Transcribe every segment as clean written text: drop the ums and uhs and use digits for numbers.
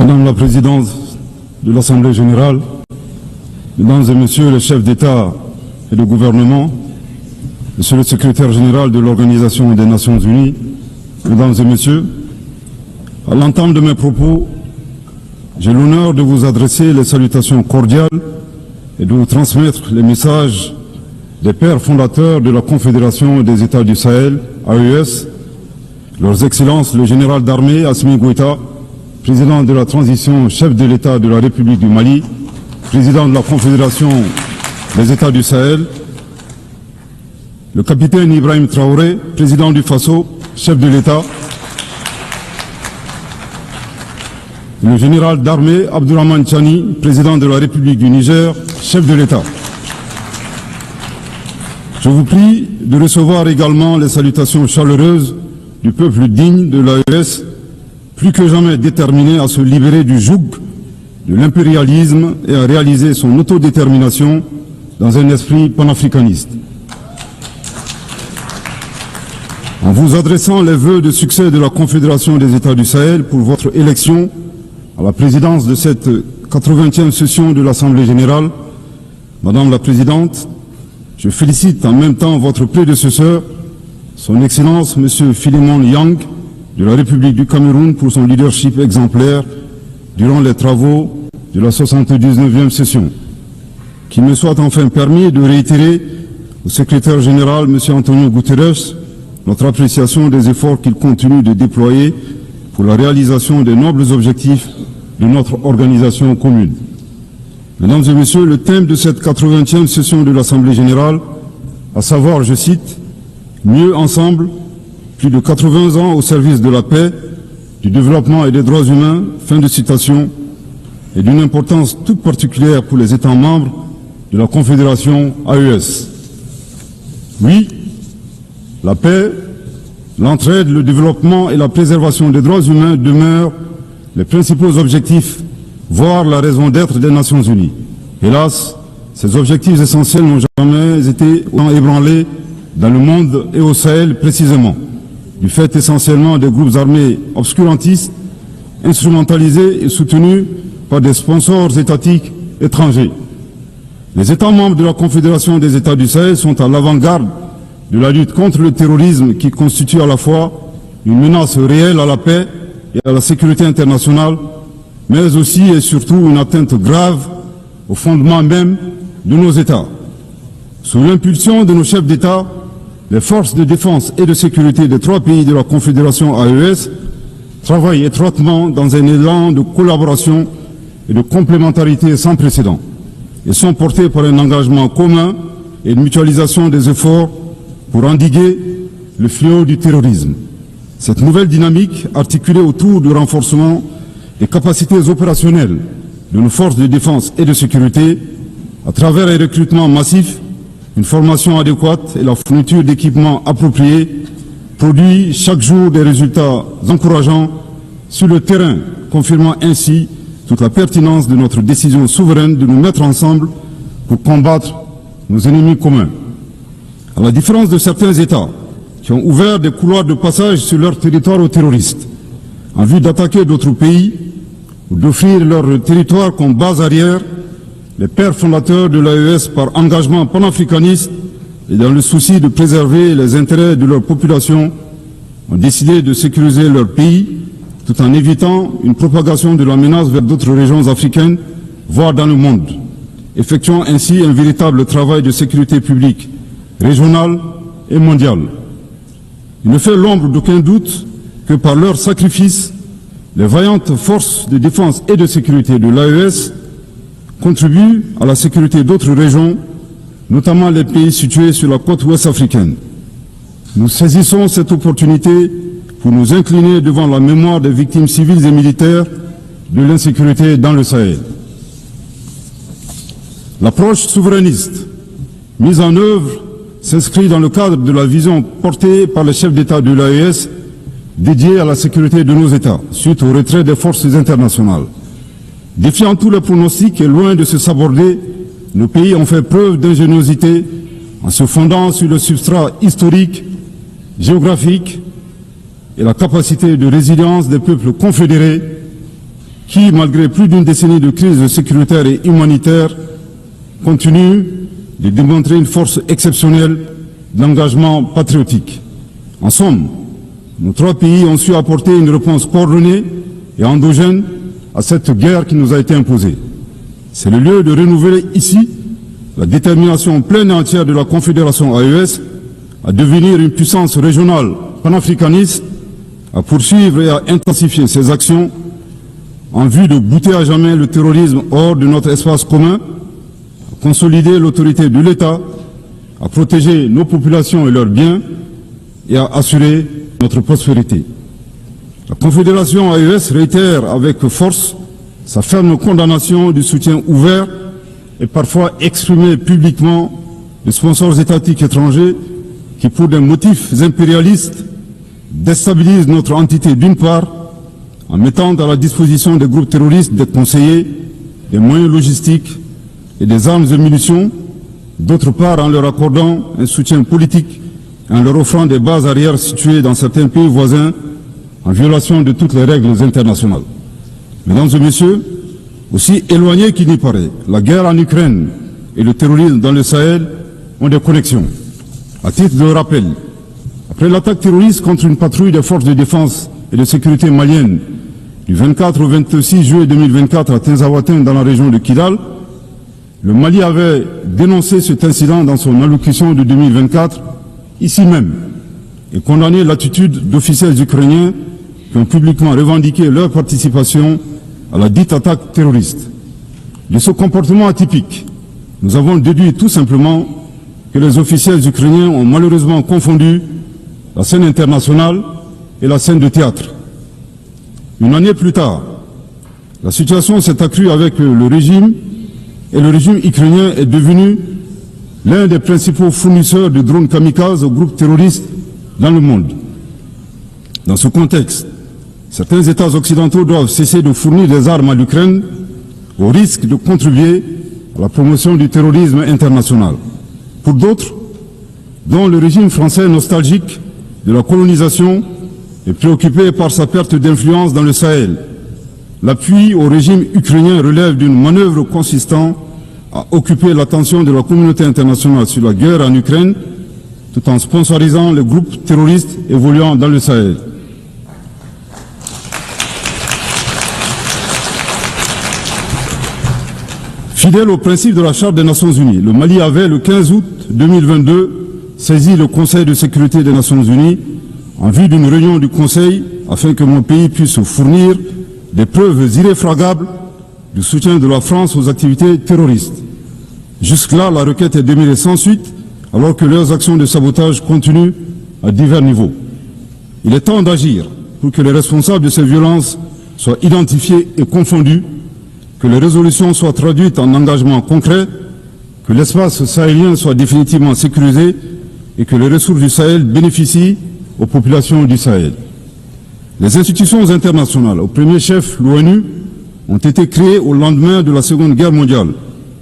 Madame la Présidente de l'Assemblée Générale, Mesdames et Messieurs les chefs d'État et de gouvernement, Monsieur le Secrétaire Général de l'Organisation des Nations Unies, Mesdames et Messieurs, à l'entame de mes propos, j'ai l'honneur de vous adresser les salutations cordiales et de vous transmettre les messages des pères fondateurs de la Confédération des États du Sahel, AES, leurs Excellences le Général d'Armée Assimi Goïta, Président de la Transition, chef de l'État de la République du Mali, Président de la Confédération des États du Sahel, le capitaine Ibrahim Traoré, Président du Faso, chef de l'État, le Général d'Armée Abdourahmane Chani, Président de la République du Niger, chef de l'État. Je vous prie de recevoir également les salutations chaleureuses du peuple digne de l'AES, plus que jamais déterminé à se libérer du joug de l'impérialisme et à réaliser son autodétermination dans un esprit panafricaniste. En vous adressant les vœux de succès de la Confédération des États du Sahel pour votre élection à la présidence de cette 80e session de l'Assemblée Générale, Madame la Présidente, je félicite en même temps votre prédécesseur, Son Excellence M. Philemon Yang, de la République du Cameroun, pour son leadership exemplaire durant les travaux de la 79e session. Qu'il me soit enfin permis de réitérer au secrétaire général M. Antonio Guterres notre appréciation des efforts qu'il continue de déployer pour la réalisation des nobles objectifs de notre organisation commune. Mesdames et Messieurs, le thème de cette 80e session de l'Assemblée Générale, à savoir, je cite, « Mieux ensemble, plus de 80 ans au service de la paix, du développement et des droits humains », fin de citation, est d'une importance toute particulière pour les États membres de la Confédération AES. Oui, la paix, l'entraide, le développement et la préservation des droits humains demeurent les principaux objectifs, voire la raison d'être des Nations Unies. Hélas, ces objectifs essentiels n'ont jamais été autant ébranlés dans le monde et au Sahel précisément, du fait essentiellement des groupes armés obscurantistes, instrumentalisés et soutenus par des sponsors étatiques étrangers. Les États membres de la Confédération des États du Sahel sont à l'avant-garde de la lutte contre le terrorisme qui constitue à la fois une menace réelle à la paix et à la sécurité internationale, mais aussi et surtout une atteinte grave au fondement même de nos États. Sous l'impulsion de nos chefs d'État, les forces de défense et de sécurité des 3 pays de la Confédération AES travaillent étroitement dans un élan de collaboration et de complémentarité sans précédent et sont portés par un engagement commun et une mutualisation des efforts pour endiguer le fléau du terrorisme. Cette nouvelle dynamique, articulée autour du renforcement des capacités opérationnelles de nos forces de défense et de sécurité, à travers un recrutement massif, une formation adéquate et la fourniture d'équipements appropriés, produit chaque jour des résultats encourageants sur le terrain, confirmant ainsi toute la pertinence de notre décision souveraine de nous mettre ensemble pour combattre nos ennemis communs. À la différence de certains États qui ont ouvert des couloirs de passage sur leur territoire aux terroristes, en vue d'attaquer d'autres pays ou d'offrir leur territoire comme base arrière, les pères fondateurs de l'AES, par engagement panafricaniste et dans le souci de préserver les intérêts de leur population, ont décidé de sécuriser leur pays tout en évitant une propagation de la menace vers d'autres régions africaines, voire dans le monde, effectuant ainsi un véritable travail de sécurité publique, régionale et mondiale. Il ne fait l'ombre d'aucun doute que par leur sacrifice, les vaillantes forces de défense et de sécurité de l'AES contribuent à la sécurité d'autres régions, notamment les pays situés sur la côte ouest africaine. Nous saisissons cette opportunité pour nous incliner devant la mémoire des victimes civiles et militaires de l'insécurité dans le Sahel. L'approche souverainiste mise en œuvre s'inscrit dans le cadre de la vision portée par les chefs d'État de l'AES dédiée à la sécurité de nos États, suite au retrait des forces internationales. Défiant tous les pronostics et loin de se saborder, nos pays ont fait preuve d'ingéniosité en se fondant sur le substrat historique, géographique et la capacité de résilience des peuples confédérés qui, malgré plus d'une décennie de crise sécuritaire et humanitaire, continue de démontrer une force exceptionnelle d'engagement patriotique. En somme, nos trois pays ont su apporter une réponse coordonnée et endogène à cette guerre qui nous a été imposée. C'est le lieu de renouveler ici la détermination pleine et entière de la Confédération AES à devenir une puissance régionale panafricaniste, à poursuivre et à intensifier ses actions en vue de bouter à jamais le terrorisme hors de notre espace commun, à consolider l'autorité de l'État, à protéger nos populations et leurs biens et à assurer notre prospérité. La Confédération AES réitère avec force sa ferme condamnation du soutien ouvert et parfois exprimé publiquement des sponsors étatiques étrangers qui, pour des motifs impérialistes, déstabilisent notre entité d'une part, en mettant à la disposition des groupes terroristes des conseillers, des moyens logistiques et des armes et munitions, d'autre part en leur accordant un soutien politique et en leur offrant des bases arrières situées dans certains pays voisins en violation de toutes les règles internationales. Mesdames et messieurs, aussi éloignés qu'il n'y paraît, la guerre en Ukraine et le terrorisme dans le Sahel ont des connexions. À titre de rappel, après l'attaque terroriste contre une patrouille des forces de défense et de sécurité maliennes du 24 au 26 juillet 2024 à Tinzaouaten dans la région de Kidal, le Mali avait dénoncé cet incident dans son allocution de 2024, ici même, et condamné l'attitude d'officiels ukrainiens qui ont publiquement revendiqué leur participation à la dite attaque terroriste. De ce comportement atypique, nous avons déduit tout simplement que les officiels ukrainiens ont malheureusement confondu la scène internationale et la scène de théâtre. Une année plus tard, la situation s'est accrue avec le régime et le régime ukrainien est devenu l'un des principaux fournisseurs de drones kamikazes aux groupes terroristes dans le monde. Dans ce contexte, certains États occidentaux doivent cesser de fournir des armes à l'Ukraine au risque de contribuer à la promotion du terrorisme international. Pour d'autres, dont le régime français nostalgique de la colonisation est préoccupé par sa perte d'influence dans le Sahel, l'appui au régime ukrainien relève d'une manœuvre consistant à occuper l'attention de la communauté internationale sur la guerre en Ukraine, tout en sponsorisant les groupes terroristes évoluant dans le Sahel. Fidèle au principe de la Charte des Nations Unies, le Mali avait, le 15 août 2022, saisi le Conseil de sécurité des Nations Unies en vue d'une réunion du Conseil afin que mon pays puisse fournir des preuves irréfragables du soutien de la France aux activités terroristes. Jusque-là, la requête est demeurée sans suite, alors que leurs actions de sabotage continuent à divers niveaux. Il est temps d'agir pour que les responsables de ces violences soient identifiés et confondus, que les résolutions soient traduites en engagements concrets, que l'espace sahélien soit définitivement sécurisé et que les ressources du Sahel bénéficient aux populations du Sahel. Les institutions internationales, au premier chef l'ONU, ont été créées au lendemain de la Seconde Guerre mondiale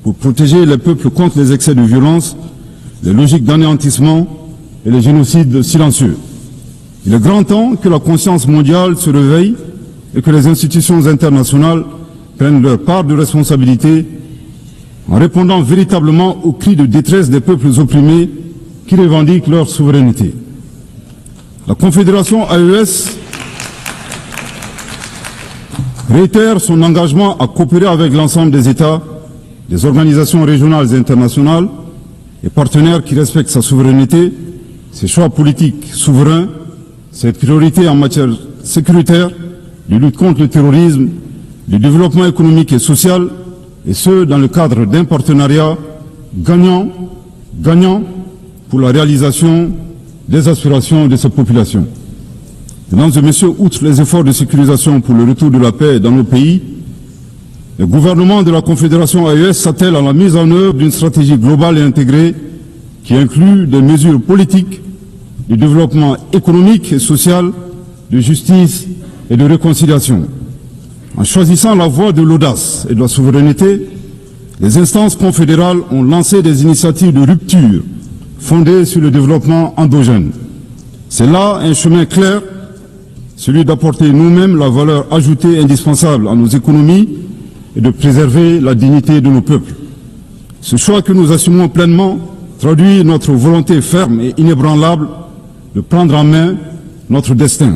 pour protéger les peuples contre les excès de violence, les logiques d'anéantissement et les génocides silencieux. Il est grand temps que la conscience mondiale se réveille et que les institutions internationales prennent leur part de responsabilité en répondant véritablement aux cris de détresse des peuples opprimés qui revendiquent leur souveraineté. La Confédération AES réitère son engagement à coopérer avec l'ensemble des États, des organisations régionales et internationales et partenaires qui respectent sa souveraineté, ses choix politiques souverains, ses priorités en matière sécuritaire, de lutte contre le terrorisme, du développement économique et social, et ce, dans le cadre d'un partenariat gagnant pour la réalisation des aspirations de cette population. Mesdames et messieurs, outre les efforts de sécurisation pour le retour de la paix dans nos pays, le gouvernement de la Confédération AES s'attelle à la mise en œuvre d'une stratégie globale et intégrée qui inclut des mesures politiques, de développement économique et social, de justice et de réconciliation. En choisissant la voie de l'audace et de la souveraineté, les instances confédérales ont lancé des initiatives de rupture fondées sur le développement endogène. C'est là un chemin clair celui d'apporter nous-mêmes la valeur ajoutée indispensable à nos économies et de préserver la dignité de nos peuples. Ce choix que nous assumons pleinement traduit notre volonté ferme et inébranlable de prendre en main notre destin.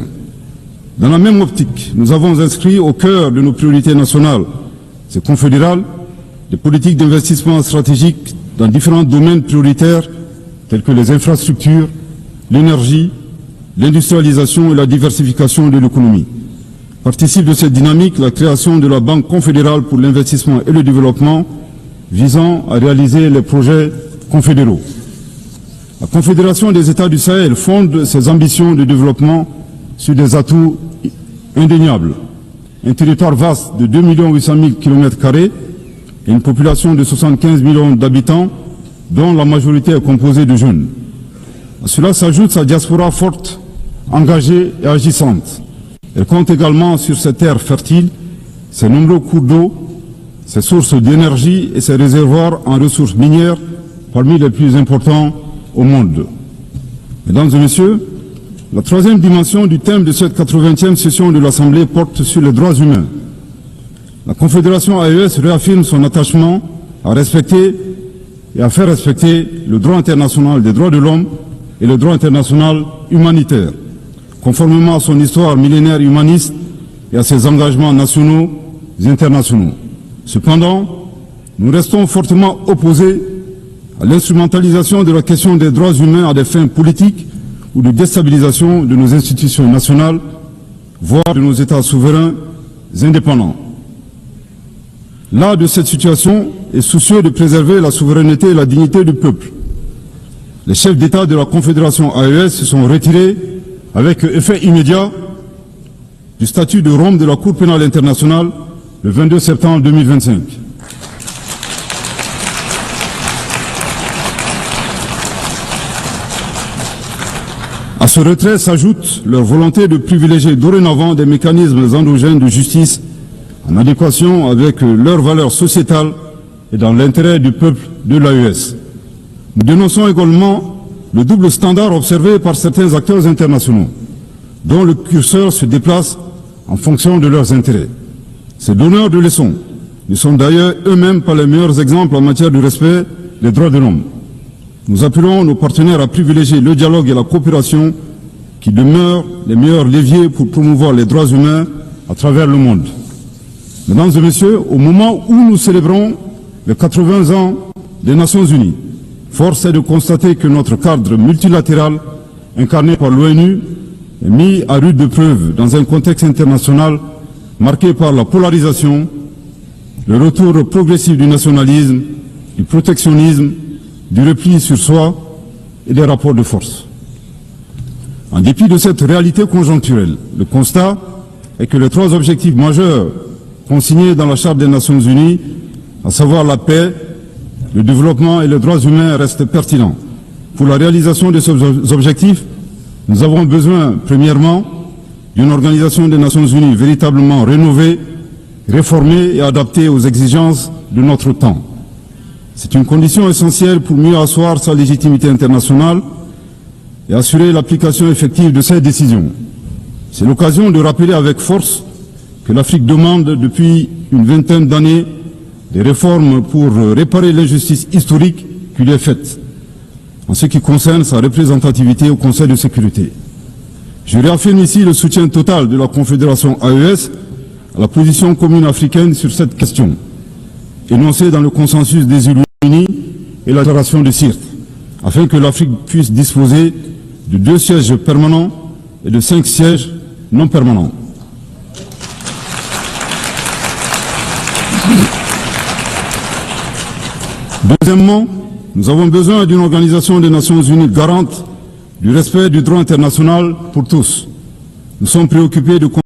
Dans la même optique, nous avons inscrit au cœur de nos priorités nationales et confédérales des politiques d'investissement stratégiques dans différents domaines prioritaires tels que les infrastructures, l'énergie, l'industrialisation et la diversification de l'économie. Participe de cette dynamique la création de la Banque confédérale pour l'investissement et le développement visant à réaliser les projets confédéraux. La Confédération des États du Sahel fonde ses ambitions de développement sur des atouts indéniables. Un territoire vaste de 2 800 000 km² et une population de 75 millions d'habitants, dont la majorité est composée de jeunes. À cela s'ajoute sa diaspora forte, engagée et agissante. Elle compte également sur ses terres fertiles, ses nombreux cours d'eau, ses sources d'énergie et ses réservoirs en ressources minières parmi les plus importants au monde. Mesdames et messieurs, la troisième dimension du thème de cette 80e session de l'Assemblée porte sur les droits humains. La Confédération AES réaffirme son attachement à respecter et à faire respecter le droit international des droits de l'homme et le droit international humanitaire, conformément à son histoire millénaire humaniste et à ses engagements nationaux et internationaux. Cependant, nous restons fortement opposés à l'instrumentalisation de la question des droits humains à des fins politiques ou de déstabilisation de nos institutions nationales, voire de nos États souverains indépendants. Là de cette situation est soucieux de préserver la souveraineté et la dignité du peuple. Les chefs d'État de la Confédération AES se sont retirés avec effet immédiat du statut de Rome de la Cour pénale internationale le 22 septembre 2025. À ce retrait s'ajoute leur volonté de privilégier dorénavant des mécanismes endogènes de justice en adéquation avec leurs valeurs sociétales et dans l'intérêt du peuple de l'AES. Nous dénonçons également le double standard observé par certains acteurs internationaux, dont le curseur se déplace en fonction de leurs intérêts. Ces donneurs de leçons ne sont d'ailleurs eux-mêmes pas les meilleurs exemples en matière de respect des droits de l'homme. Nous appelons nos partenaires à privilégier le dialogue et la coopération qui demeurent les meilleurs leviers pour promouvoir les droits humains à travers le monde. Mesdames et messieurs, au moment où nous célébrons les 80 ans des Nations Unies, force est de constater que notre cadre multilatéral, incarné par l'ONU, est mis à rude épreuve dans un contexte international marqué par la polarisation, le retour progressif du nationalisme, du protectionnisme, du repli sur soi et des rapports de force. En dépit de cette réalité conjoncturelle, le constat est que les trois objectifs majeurs consignés dans la Charte des Nations Unies, à savoir la paix, le développement et les droits humains, restent pertinents. Pour la réalisation de ces objectifs, nous avons besoin, premièrement, d'une organisation des Nations Unies véritablement rénovée, réformée et adaptée aux exigences de notre temps. C'est une condition essentielle pour mieux asseoir sa légitimité internationale et assurer l'application effective de ses décisions. C'est l'occasion de rappeler avec force que l'Afrique demande depuis une vingtaine d'années des réformes pour réparer l'injustice historique qui lui est faite, en ce qui concerne sa représentativité au Conseil de sécurité. Je réaffirme ici le soutien total de la Confédération AES à la position commune africaine sur cette question, énoncée dans le consensus des Unis et la déclaration de Sirte, afin que l'Afrique puisse disposer de 2 sièges permanents et de 5 sièges non permanents. Deuxièmement, nous avons besoin d'une organisation des Nations Unies garante du respect du droit international pour tous. Nous sommes préoccupés de